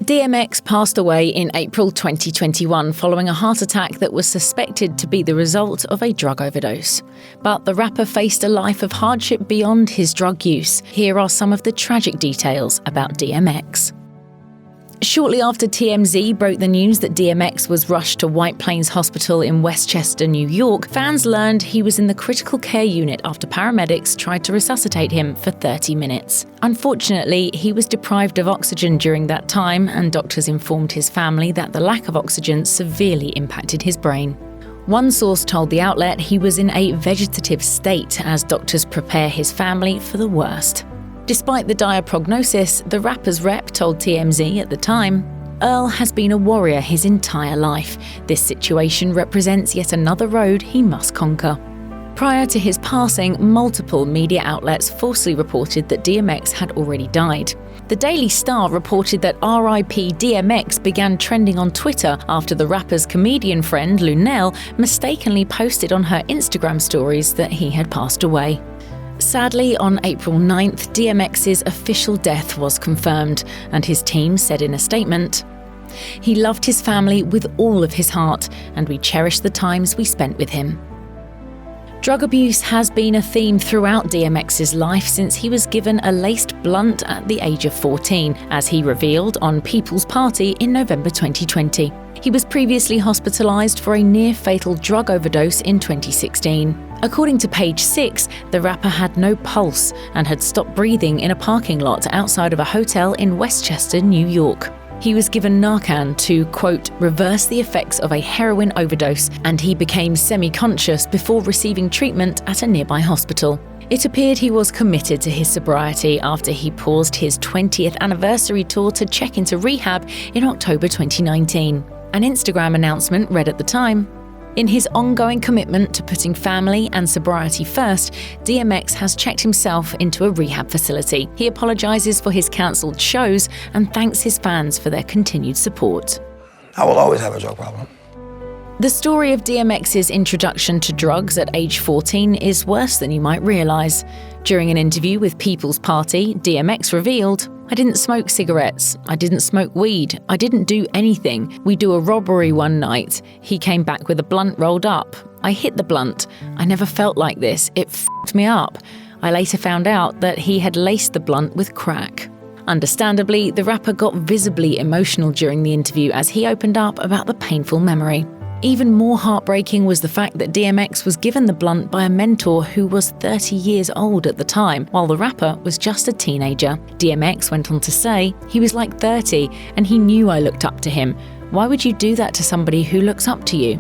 DMX passed away in April 2021 following a heart attack that was suspected to be the result of a drug overdose. But the rapper faced a life of hardship beyond his drug use. Here are some of the tragic details about DMX. Shortly after TMZ broke the news that DMX was rushed to White Plains Hospital in Westchester, New York, fans learned he was in the critical care unit after paramedics tried to resuscitate him for 30 minutes. Unfortunately, he was deprived of oxygen during that time, and doctors informed his family that the lack of oxygen severely impacted his brain. One source told the outlet he was in a vegetative state as doctors prepare his family for the worst. Despite the dire prognosis, the rapper's rep told TMZ at the time, "Earl has been a warrior his entire life. This situation represents yet another road he must conquer." Prior to his passing, multiple media outlets falsely reported that DMX had already died. The Daily Star reported that RIP DMX began trending on Twitter after the rapper's comedian friend Lunel mistakenly posted on her Instagram stories that he had passed away. Sadly, on April 9th, DMX's official death was confirmed, and his team said in a statement, "He loved his family with all of his heart, and we cherish the times we spent with him." Drug abuse has been a theme throughout DMX's life since he was given a laced blunt at the age of 14, as he revealed on People's Party in November 2020. He was previously hospitalized for a near-fatal drug overdose in 2016. According to Page 6, the rapper had no pulse and had stopped breathing in a parking lot outside of a hotel in Westchester, New York. He was given Narcan to, quote, reverse the effects of a heroin overdose, and he became semi-conscious before receiving treatment at a nearby hospital. It appeared he was committed to his sobriety after he paused his 20th anniversary tour to check into rehab in October 2019. An Instagram announcement read at the time, "In his ongoing commitment to putting family and sobriety first, DMX has checked himself into a rehab facility. He apologizes for his cancelled shows and thanks his fans for their continued support." I will always have a drug problem. The story of DMX's introduction to drugs at age 14 is worse than you might realize. During an interview with People's Party, DMX revealed, "I didn't smoke cigarettes. I didn't smoke weed. I didn't do anything. We do a robbery one night. He came back with a blunt rolled up. I hit the blunt. I never felt like this. It f***ed me up. I later found out that he had laced the blunt with crack." Understandably, the rapper got visibly emotional during the interview as he opened up about the painful memory. Even more heartbreaking was the fact that DMX was given the blunt by a mentor who was 30 years old at the time, while the rapper was just a teenager. DMX went on to say, "He was like 30, and he knew I looked up to him. Why would you do that to somebody who looks up to you?"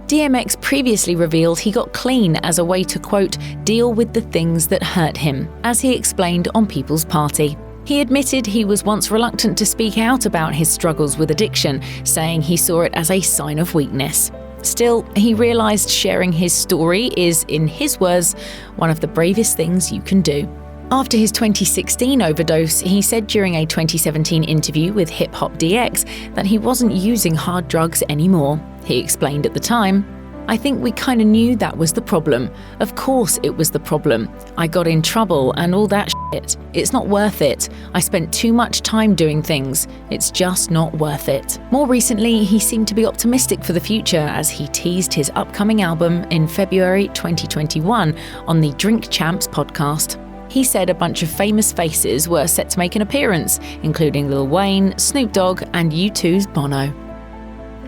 DMX previously revealed he got clean as a way to, quote, deal with the things that hurt him, as he explained on People's Party. He admitted he was once reluctant to speak out about his struggles with addiction, saying he saw it as a sign of weakness. Still, he realized sharing his story is, in his words, one of the bravest things you can do. After his 2016 overdose, he said during a 2017 interview with Hip Hop DX that he wasn't using hard drugs anymore. He explained at the time, "I think we kind of knew that was the problem. Of course it was the problem. I got in trouble and all that shit. It's not worth it. I spent too much time doing things. It's just not worth it." More recently, he seemed to be optimistic for the future as he teased his upcoming album in February 2021 on the Drink Champs podcast. He said a bunch of famous faces were set to make an appearance, including Lil Wayne, Snoop Dogg, and U2's Bono.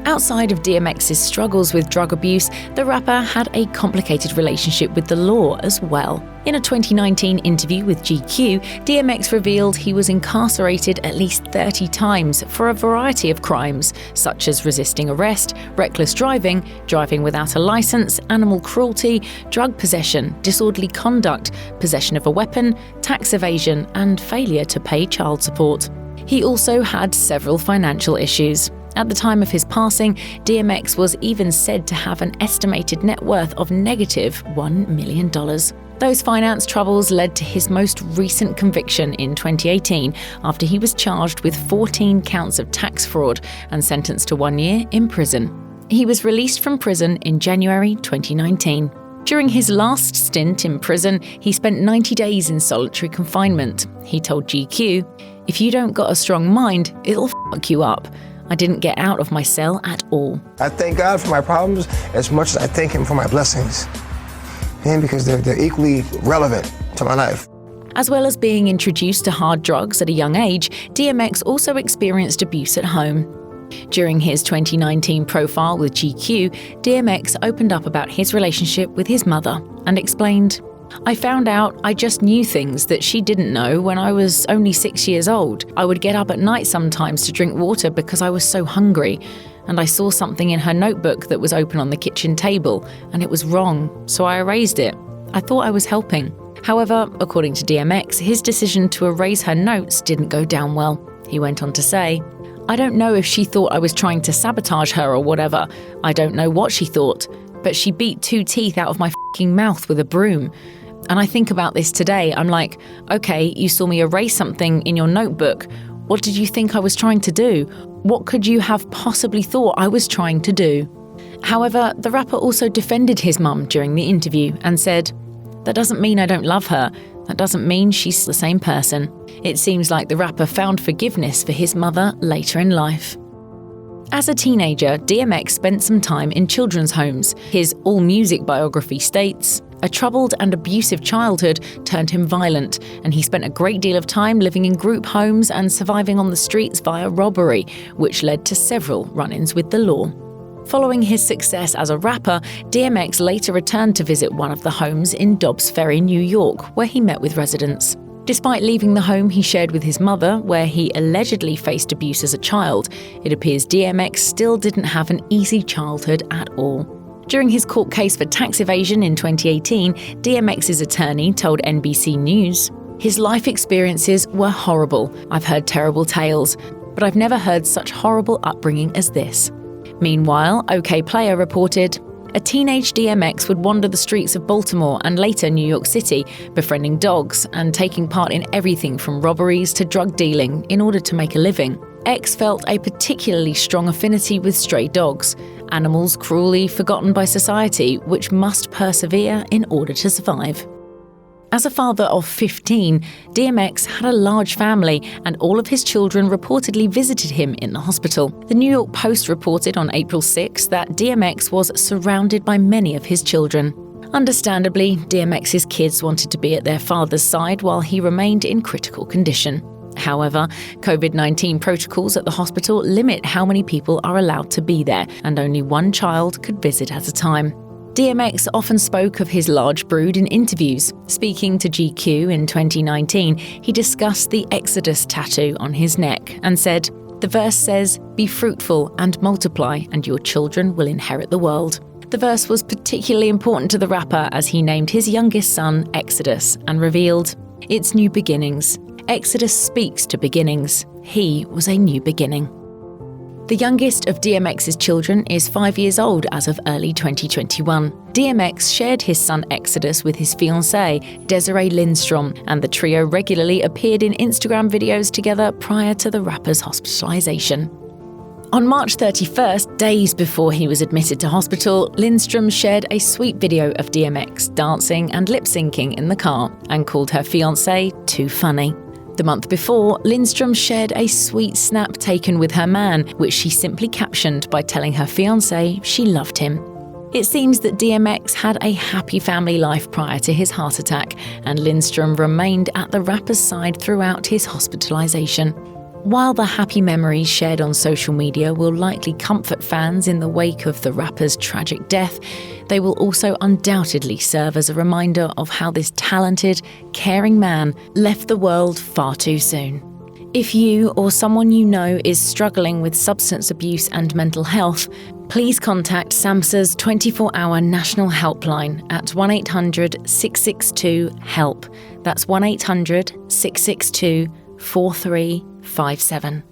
Outside of DMX's struggles with drug abuse, the rapper had a complicated relationship with the law as well. In a 2019 interview with GQ, DMX revealed he was incarcerated at least 30 times for a variety of crimes, such as resisting arrest, reckless driving, driving without a license, animal cruelty, drug possession, disorderly conduct, possession of a weapon, tax evasion, and failure to pay child support. He also had several financial issues. At the time of his passing, DMX was even said to have an estimated net worth of negative $1 million. Those finance troubles led to his most recent conviction in 2018 after he was charged with 14 counts of tax fraud and sentenced to 1 year in prison. He was released from prison in January 2019. During his last stint in prison, he spent 90 days in solitary confinement. He told GQ, "If you don't got a strong mind, it'll fuck you up. I didn't get out of my cell at all." I thank God for my problems as much as I thank Him for my blessings. And because they're equally relevant to my life. As well as being introduced to hard drugs at a young age, DMX also experienced abuse at home. During his 2019 profile with GQ, DMX opened up about his relationship with his mother and explained, "I found out I just knew things that she didn't know when I was only 6 years old. I would get up at night sometimes to drink water because I was so hungry, and I saw something in her notebook that was open on the kitchen table, and it was wrong, so I erased it. I thought I was helping." However, according to DMX, his decision to erase her notes didn't go down well. He went on to say, "I don't know if she thought I was trying to sabotage her or whatever. I don't know what she thought, but she beat 2 teeth out of my fucking mouth with a broom. And I think about this today, I'm like, okay, you saw me erase something in your notebook. What did you think I was trying to do? What could you have possibly thought I was trying to do?" However, the rapper also defended his mum during the interview and said, "That doesn't mean I don't love her. That doesn't mean she's the same person." It seems like the rapper found forgiveness for his mother later in life. As a teenager, DMX spent some time in children's homes. His AllMusic biography states, "A troubled and abusive childhood turned him violent, and he spent a great deal of time living in group homes and surviving on the streets via robbery, which led to several run-ins with the law." Following his success as a rapper, DMX later returned to visit one of the homes in Dobbs Ferry, New York, where he met with residents. Despite leaving the home he shared with his mother, where he allegedly faced abuse as a child, it appears DMX still didn't have an easy childhood at all. During his court case for tax evasion in 2018, DMX's attorney told NBC News, "His life experiences were horrible. I've heard terrible tales, but I've never heard such horrible upbringing as this." Meanwhile, OK Player reported, "A teenage DMX would wander the streets of Baltimore and later New York City, befriending dogs and taking part in everything from robberies to drug dealing in order to make a living. X felt a particularly strong affinity with stray dogs, animals cruelly forgotten by society, which must persevere in order to survive." As a father of 15, DMX had a large family, and all of his children reportedly visited him in the hospital. The New York Post reported on April 6 that DMX was surrounded by many of his children. Understandably, DMX's kids wanted to be at their father's side while he remained in critical condition. However, COVID-19 protocols at the hospital limit how many people are allowed to be there, and only one child could visit at a time. DMX often spoke of his large brood in interviews. Speaking to GQ in 2019, he discussed the Exodus tattoo on his neck and said, "The verse says, 'Be fruitful and multiply, and your children will inherit the world.'" The verse was particularly important to the rapper as he named his youngest son Exodus and revealed, "It's new beginnings. Exodus speaks to beginnings. He was a new beginning." The youngest of DMX's children is 5 years old as of early 2021. DMX shared his son Exodus with his fiancée, Desiree Lindstrom, and the trio regularly appeared in Instagram videos together prior to the rapper's hospitalization. On March 31st, days before he was admitted to hospital, Lindstrom shared a sweet video of DMX dancing and lip-syncing in the car and called her fiancé too funny. The month before, Lindstrom shared a sweet snap taken with her man, which she simply captioned by telling her fiancé she loved him. It seems that DMX had a happy family life prior to his heart attack, and Lindstrom remained at the rapper's side throughout his hospitalization. While the happy memories shared on social media will likely comfort fans in the wake of the rapper's tragic death, they will also undoubtedly serve as a reminder of how this talented, caring man left the world far too soon. If you or someone you know is struggling with substance abuse and mental health, please contact SAMHSA's 24-hour national helpline at 1-800-662-HELP. That's 1-800-662-4357.